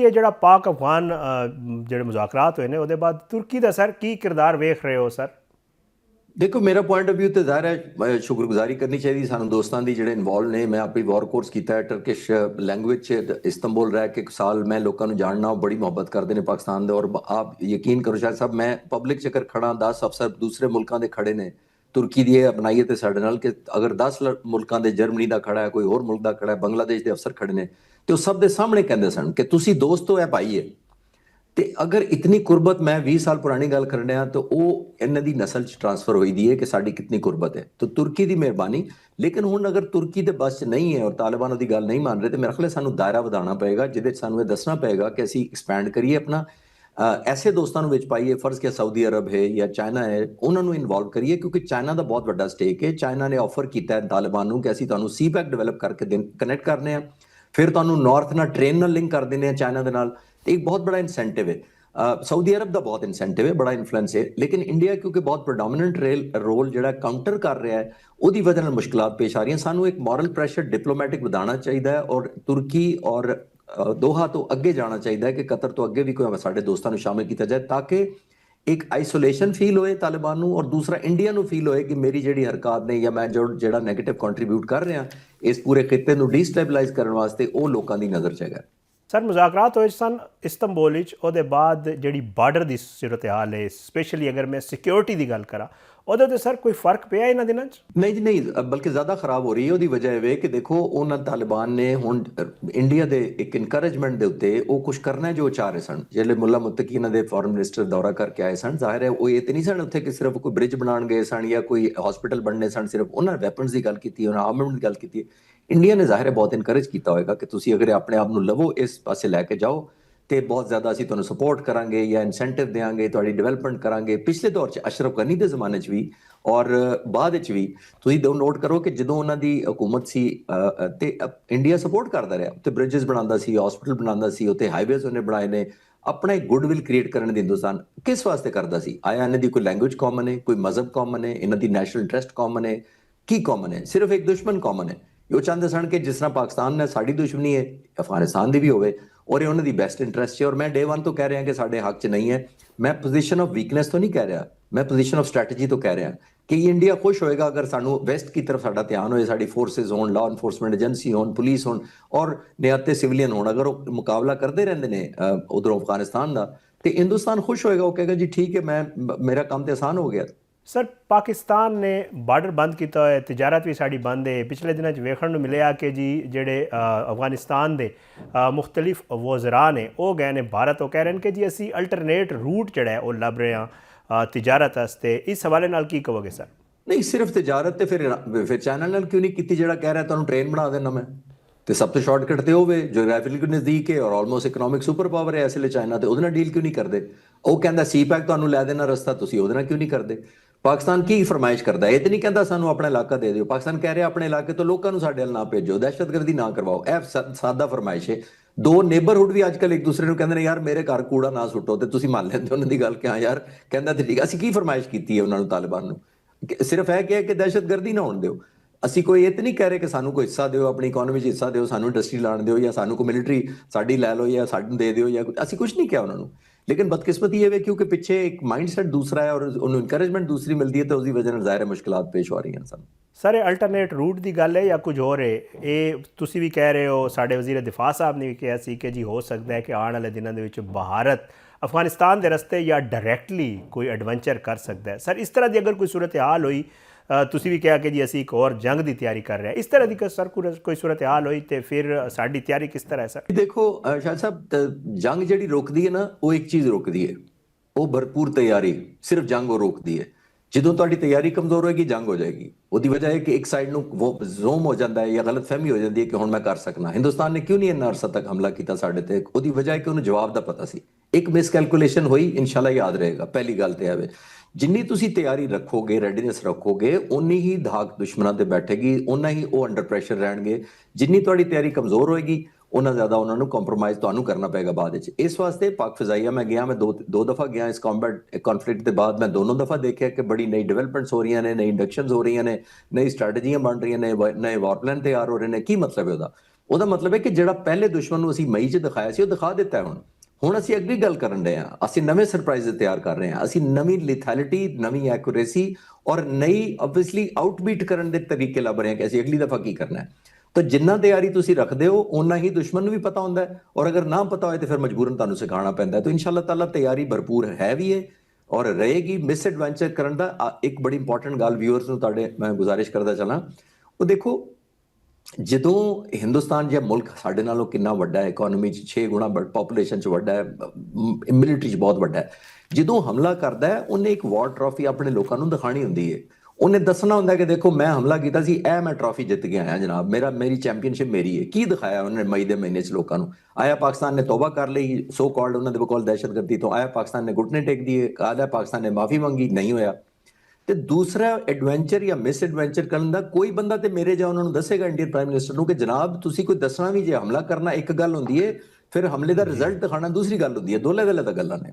ये ਜਿਹੜਾ ਪਾਕ ਅਫਗਾਨ ਜਿਹੜੇ ਮੁਜ਼ਾਕਰਾਤ ਹੋਏ ਨੇ ਉਹਦੇ ਬਾਅਦ ਤੁਰਕੀ ਦਾ ਸਰ ਕੀ ਕਿਰਦਾਰ ਵੇਖ ਰਹੇ ਹੋ ਸਰ? देखो मेरा पॉइंट ऑफ व्यू तो ज़ाहिर है शुक्रगुजारी करनी चाहिए सानू दोस्तों की ਜਿਹੜੇ ਇਨਵੋਲਵ ਨੇ। मैं ਆਪਣੀ वॉर कोर्स ਕੀਤਾ ਹੈ ਟਰਕਿਸ਼ लैंग्वेज इस्तांबुल रह के एक साल मैं लोगों को जानना बड़ी मुहब्बत करते हैं पाकिस्तान दे। और आप यकीन करो शायद साहब मैं पब्लिक च अगर खड़ा 10 अफसर दूसरे मुल्कों के खड़े ने तुर्की की अपनाइए तो साढ़े नाल कि अगर 10 मुल्कों के जर्मनी का खड़ा है कोई होर मुल्क का खड़ा है बांग्लादेश के अफसर खड़े ने तो सब के सामने कहते सन कि तुसी दोस्त हो भाई है। तो अगर इतनी कुर्बत मैं 20 साल पुरानी गल कर रहा तो वो इन्हों की नस्ल च ट्रांसफर हुई दी है कि साड़ी कितनी कुर्बत है। तो तुर्की की मेहरबानी। लेकिन हुण अगर तुर्की के बस च नहीं है और तालिबान की गल नहीं मान रहे तो मेरे ख्याल सानू दायरा वधाना पएगा जिहदे सानू दसना पएगा कि असीं एक्सपैंड करिए अपना ऐसे दोस्तों विच पाइए। फर्ज किया सऊदी अरब है या चाइना है उन्होंने इन्वॉल्व करिए क्योंकि चाइना का बहुत बड़ा स्टेक है। चाइना ने ऑफर किया है तालिबान को कि असीं तुहानूं सी पैक डिवेलप करके कनैक्ट करने हैं फिर तुहानूं नॉर्थ नाल ट्रेन नाल लिंक कर देने चाइना दे नाल। एक बहुत बड़ा इंसेंटिव है। सऊदी अरब का बहुत इंसेंटिव है बड़ा इन्फ्लुएंस है। लेकिन इंडिया क्योंकि बहुत प्रोडोमिनेंट रोल जो काउंटर कर रहा है उसकी वजह से मुश्किलात पेश आ रही हैं। सानू एक मॉरल प्रैशर डिप्लोमैटिक बढ़ाना चाहिए और तुर्की और दोहा तो अगे जाना चाहिए कि कतर तो अगे भी कोई साढ़े दोस्तों को शामिल किया जाए ताकि एक आइसोलेशन फील होए तालिबान नूं और दूसरा इंडिया नूं फील होए कि मेरी जिहड़ी हरकत ने या मैं जो नैगेटिव कंट्रीब्यूट कर रहा इस पूरे खिते नूं डिस्टेबलाइज करने वास्ते वो लोगों की नज़र च हैगा। सर मुज़ाकरात होए सन इस्तांबुल विच ਉਹਦੇ ਬਾਅਦ ਜਿਹੜੀ ਬਾਰਡਰ ਦੀ सूरत हाल है स्पेशली अगर मैं सिक्योरिटी की गल करा ਉਹਦੇ ਤੇ सर कोई फर्क पिया इन्हां दिनां च? नहीं जी नहीं बल्कि ज़्यादा खराब हो रही है। ਉਹਦੀ वजह है कि देखो उन्होंने तालिबान ने हुण इंडिया के एक इनकरेजमेंट के उत्ते वो कुछ करना जो चाह रहे सन। जिहड़े मुल्ला मुत्तकी इन्हां दे फॉरेन मिनिस्टर दौरा करके आए सन जाहिर है वो ये तो नहीं सन उत्थे कि सिर्फ कोई ब्रिज बनाउण गए सन या कोई हॉस्पिटल बनने सन। सिर्फ उन्होंने वैपन्स की गल की उन्होंने आर्ममेंट की गल की। इंडिया ने जाहिर है बहुत इनकरेज किया होगा कि तुसी अगर अपने आप को लवो इस पासे लैके जाओ तो बहुत ज़्यादा असीं तुहानूं सपोर्ट करांगे या इंसेंटिव देंगे तुहाडी डिवेलपमेंट करांगे। पिछले दौर च अशरफ गनी के जमाने च भी और बाद भी तुसीं नोट करो कि जदों उन्हां दी हुकूमत सी ते इंडिया सपोर्ट करता रहा उत्ते ब्रिजेस बनांदा सी हॉस्पिटल बनांदा सी उत्ते हाईवेज उन्हें बनाए ने अपना एक गुडविल क्रिएट करने दी। हिंदुस्तान किस वास्ते करता सी? आया इन्हां दी कोई लैंग्वेज कॉमन है कोई मजहब कॉमन है इन्हां दी नैशनल इंटरेस्ट कॉमन है की कॉमन है? सिर्फ एक दुश्मन कॉमन है। वो चाहते सन कि जिस तरह पाकिस्तान ने साड़ी दुश्मनी है अफगानिस्तान की भी होवे और ये उन्होंने बेस्ट इंटरेस्ट है। और मैं डे वन तो कह रहा कि साढ़े हक च नहीं है। मैं पोजीशन ऑफ वीकनेस तो नहीं कह रहा मैं पोजीशन ऑफ स्ट्रैटेजी तो कह रहा कि इंडिया खुश होएगा अगर सानू वैस्ट की तरफ साडा ध्यान होए साडी फोर्सेज होन लॉ इनफोर्समेंट एजेंसी होन पुलिस होन और निहत्ते सिविलियन होन अगर वो मुकाबला करते रहते हैं उधरों अफगानिस्तान का तो हिंदुस्तान खुश होएगा। वो कहेगा जी ठीक है मैं मेरा काम तो आसान हो गया। सर पाकिस्तान ने बार्डर बंद किया है तिजारत भी साड़ी बंद है। पिछले दिनों वेखण नूं मिलिया कि जी जेडे अफगानिस्तान के मुख्तलिफ वज़रा ने वो गए ने भारत वो कह रहे हैं कि जी असी अल्टरनेट रूट जड़ा है वो लभ रहे हैं तिजारत वास्ते। इस हवाले नाल की कहोगे सर? नहीं सिर्फ तिजारत तो फिर चाइना नाल क्यों नहीं की जड़ा कह रहा है तुहानूं ट्रेन बना देना मैं तो सब तो शॉर्टकट तो होवे जोग्राफिकली नज़दीक है और ऑलमोस्ट इकनॉमिक सुपर पावर है इसलिए चाइना तो उहदे नाल डील क्यों नहीं करते? वो कहता सी पैक तुहानूं लै देना रस्ता तुसीं उहदे नाल क्यों नहीं करते? पाकिस्तान की फरमाइश करता है ये तो नहीं कहता सानू अपना इलाका दे दिओ। पाकिस्तान कह रहा अपने इलाके तो लोगों को साडे ना भेजो दहशतगर्दी ना करवाओ। यह सादा फरमाइश है। दो नेबरहुड भी अजकल एक दूसरे को कहते हैं यार मेरे घर कूड़ा ना सुटो तो तुसीं मान लेंदे उन्हां दी गल कि हाँ यार कहता तो ठीक असीं की फरमाइश की है उन्होंने तालिबान नूं सिर्फ है कि दहशतगर्दी ना होण दिओ। असीं कोई ये तो नहीं कह रहे कि सानू कोई हिस्सा दिओ अपनी इकोनॉमी हिस्सा दिओ सानू इंडस्ट्री लाण दिओ या सानू कोई मिलिटरी साडी लै लो या सानू दे दिओ या असीं कुछ नहीं कहा उन्होंने। लेकिन बदकिस्मती ये है क्योंकि पिछे एक माइंडसेट दूसरा है और उन्हें इंकरेजमेंट दूसरी मिलती है तो उसकी वजह ज़ाहिर मुश्किलात पेश हो रही हैं सन। सर अल्टरनेट रूट की गल है या कुछ होर है? ये तुसी भी कह रहे हो साढ़े वज़ीर दिफा साहब ने भी कहा सी कि जी हो सकता है कि आने वाले दिनों के विच भारत अफगानिस्तान के रस्ते या डायरैक्टली कोई एडवेंचर कर सकता है। सर इस तरह की अगर कोई सूरत हाल हुई तुसी भी कहा कि जी असी एक और जंग की तैयारी कर रहे हैं इस तरह की सर कोई सूरत हाल हुई तो फिर साड़ी तैयारी किस तरह है सर? देखो शायद साहब जंग जी रोकती है ना वो एक चीज़ रोकती है वो भरपूर तैयारी। सिर्फ जंग वो रोकती है। ਜਦੋਂ ਤੁਹਾਡੀ ਤਿਆਰੀ ਕਮਜ਼ੋਰ ਹੋਏਗੀ ਜੰਗ ਹੋ ਜਾਏਗੀ। ਉਹਦੀ ਵਜ੍ਹਾ ਹੈ ਕਿ ਇੱਕ ਸਾਈਡ ਨੂੰ ਉਹ ਜ਼ੂਮ ਹੋ ਜਾਂਦਾ ਹੈ ਜਾਂ ਗਲਤਫਹਿਮੀ ਹੋ ਜਾਂਦੀ ਹੈ ਕਿ ਹੁਣ ਮੈਂ ਕਰ ਸਕਣਾ। ਹਿੰਦੁਸਤਾਨ ਨੇ ਕਿਉਂ ਨਹੀਂ ਇੰਨਾ ਅਰਸਾ ਤੱਕ ਹਮਲਾ ਕੀਤਾ ਸਾਡੇ ਤੇ? ਉਹਦੀ ਵਜ੍ਹਾ ਹੈ ਕਿ ਉਹਨੂੰ ਜਵਾਬ ਦਾ ਪਤਾ ਸੀ। ਇੱਕ ਮਿਸਕੈਲਕੂਲੇਸ਼ਨ ਹੋਈ ਇਨਸ਼ਾਅੱਲਾ ਯਾਦ ਰਹੇਗਾ। ਪਹਿਲੀ ਗੱਲ ਤੇ ਆਵੇ ਜਿੰਨੀ ਤੁਸੀਂ ਤਿਆਰੀ ਰੱਖੋਗੇ ਰੈਡੀਨੈਸ ਰੱਖੋਗੇ ਉਨੀ ਹੀ ਧਾਕ ਦੁਸ਼ਮਣਾਂ ਤੇ ਬੈਠੇਗੀ ਉਨਾ ਹੀ ਉਹ ਅੰਡਰ ਪ੍ਰੈਸ਼ਰ ਰਹਿਣਗੇ। ਜਿੰਨੀ ਤੁਹਾਡੀ ਤਿਆਰੀ ਕਮਜ਼ੋਰ ਹੋਏਗੀ उन्ना ज़्यादा उन्होंने कंप्रोमाइज़ तो करना पेगा बाद। इस वास्ते पाक फिजाइया मैं गया मैं दो दफ़ा गया इस कॉम्बैट कॉन्फ्लिक्ट के बाद मैं दोनों दफ़ा देखा कि बड़ी नई डिवेलपमेंट्स हो रही ने नई इंडक्शंस हो रही ने नई स्ट्रैटेजियां बन रही ने नए वॉर प्लान तैयार हो रहे हैं। की मतलब है ਉਹਦਾ ਮਤਲਬ ਹੈ ਕਿ ਜਿਹੜਾ ਪਹਿਲੇ ਦੁਸ਼ਮਣ ਨੂੰ ਅਸੀਂ ਮਈ 'ਚ ਦਿਖਾਇਆ ਸੀ ਉਹ ਦਿਖਾ ਦਿੱਤਾ ਹੈ। ਹੁਣ ਅਸੀਂ ਅਗਲੀ ਗੱਲ ਕਰਨ ਰਹੇ ਹਾਂ, ਅਸੀਂ ਨਵੇਂ ਸਰਪ੍ਰਾਈਜ਼ ਤਿਆਰ ਕਰ ਰਹੇ ਹਾਂ, ਅਸੀਂ ਨਵੀਂ ਲਿਥੈਲਿਟੀ, ਨਵੀਂ ਐਕੂਰੇਸੀ ਔਰ ਨਈ ਆਬਵੀਅਸਲੀ ਆਊਟਬੀਟ ਕਰਨ ਦੇ ਤਰੀਕੇ ਲੱਭ ਰਹੇ ਹਾਂ ਕਿ ਅਸੀਂ ਅਗਲੀ ਦਫਾ ਕੀ ਕਰਨਾ ਹੈ। ਤਾਂ ਜਿੰਨਾ ਤਿਆਰੀ ਤੁਸੀਂ ਰੱਖਦੇ ਹੋ ਓਨਾ ਹੀ ਦੁਸ਼ਮਣ ਨੂੰ ਵੀ ਪਤਾ ਹੁੰਦਾ ਹੈ, ਔਰ ਅਗਰ ਨਾ ਪਤਾ ਹੋਏ ਤਾਂ ਫਿਰ ਮਜਬੂਰਨ ਤੁਹਾਨੂੰ ਸਿਖਾਉਣਾ ਪੈਂਦਾ ਹੈ। ਤਾਂ ਇਨਸ਼ਾਅੱਲਾ ਤਾਲਾ ਤਿਆਰੀ ਭਰਪੂਰ ਹੈ ਵੀ ਹੈ ਔਰ ਰਹੇਗੀ। ਮਿਸ ਐਡਵੈਂਚਰ ਕਰਨ ਦਾ ਇੱਕ ਬੜੀ ਇੰਪੋਰਟੈਂਟ ਗੱਲ ਵਿਊਅਰਸ ਨੂੰ ਤੁਹਾਡੇ ਮੈਂ ਗੁਜ਼ਾਰਿਸ਼ ਕਰਦਾ ਚੱਲਾਂ, ਉਹ ਦੇਖੋ ਜਦੋਂ ਹਿੰਦੁਸਤਾਨ ਜਿਹਾ ਮੁਲਕ ਸਾਡੇ ਨਾਲੋਂ ਕਿੰਨਾ ਵੱਡਾ ਹੈ, ਇਕਨੋਮੀ 'ਚ 6 ਗੁਣਾ ਪਾਪੂਲੇਸ਼ਨ 'ਚ ਵੱਡਾ ਹੈ, ਮਿਲਟਰੀ 'ਚ ਬਹੁਤ ਵੱਡਾ ਹੈ, ਜਦੋਂ ਹਮਲਾ ਕਰਦਾ ਹੈ ਉਹਨੇ ਇੱਕ ਵਾਰ ਟਰਾਫੀ ਆਪਣੇ ਲੋਕਾਂ ਨੂੰ ਦਿਖਾਣੀ ਹੁੰਦੀ ਹੈ। ਉਹਨੇ ਦੱਸਣਾ ਹੁੰਦਾ ਕਿ ਦੇਖੋ ਮੈਂ ਹਮਲਾ ਕੀਤਾ ਸੀ, ਇਹ ਮੈਂ ਟਰਾਫੀ ਜਿੱਤ ਕੇ ਆਇਆ ਜਨਾਬ, ਮੇਰੀ ਚੈਂਪੀਅਨਸ਼ਿਪ ਮੇਰੀ ਹੈ। ਕੀ ਦਿਖਾਇਆ ਉਹਨੇ ਮਈ ਦੇ ਮਹੀਨੇ 'ਚ ਲੋਕਾਂ ਨੂੰ? ਆਇਆ ਪਾਕਿਸਤਾਨ ਨੇ ਤੌਬਾ ਕਰ ਲਈ ਸੋ ਕਾਲਡ ਉਹਨਾਂ ਦੇ ਬਕੌਲ ਦਹਿਸ਼ਤਗਰਦੀ ਤੋਂ, ਆਇਆ ਪਾਕਿਸਤਾਨ ਨੇ ਘੁਟਨੇ ਟੇਕ ਦਿਏ, ਆਇਆ ਪਾਕਿਸਤਾਨ ਨੇ ਮਾਫੀ ਮੰਗੀ, ਨਹੀਂ ਹੋਇਆ। ਤੇ ਦੂਸਰਾ ਐਡਵੈਂਚਰ ਜਾਂ ਮਿਸ ਐਡਵੈਂਚਰ ਕਰਨ ਦਾ ਕੋਈ ਬੰਦਾ ਤੇ ਮੇਰੇ ਜਾਂ ਉਹਨਾਂ ਨੂੰ ਦੱਸੇਗਾ ਇੰਡੀਅਨ ਪ੍ਰਾਈਮ ਮਿਨਿਸਟਰ ਨੂੰ ਕਿ ਜਨਾਬ ਤੁਸੀਂ ਕੋਈ ਦੱਸਣਾ ਵੀ, ਜੇ ਹਮਲਾ ਕਰਨਾ ਇੱਕ ਗੱਲ ਹੁੰਦੀ ਹੈ, ਫਿਰ ਹਮਲੇ ਦਾ ਰਿਜ਼ਲਟ ਦਿਖਾਣਾ ਦੂਸਰੀ ਗੱਲ ਹੁੰਦੀ ਹੈ। ਦੋਲੇ ਗੱਲਾਂ ਨੇ।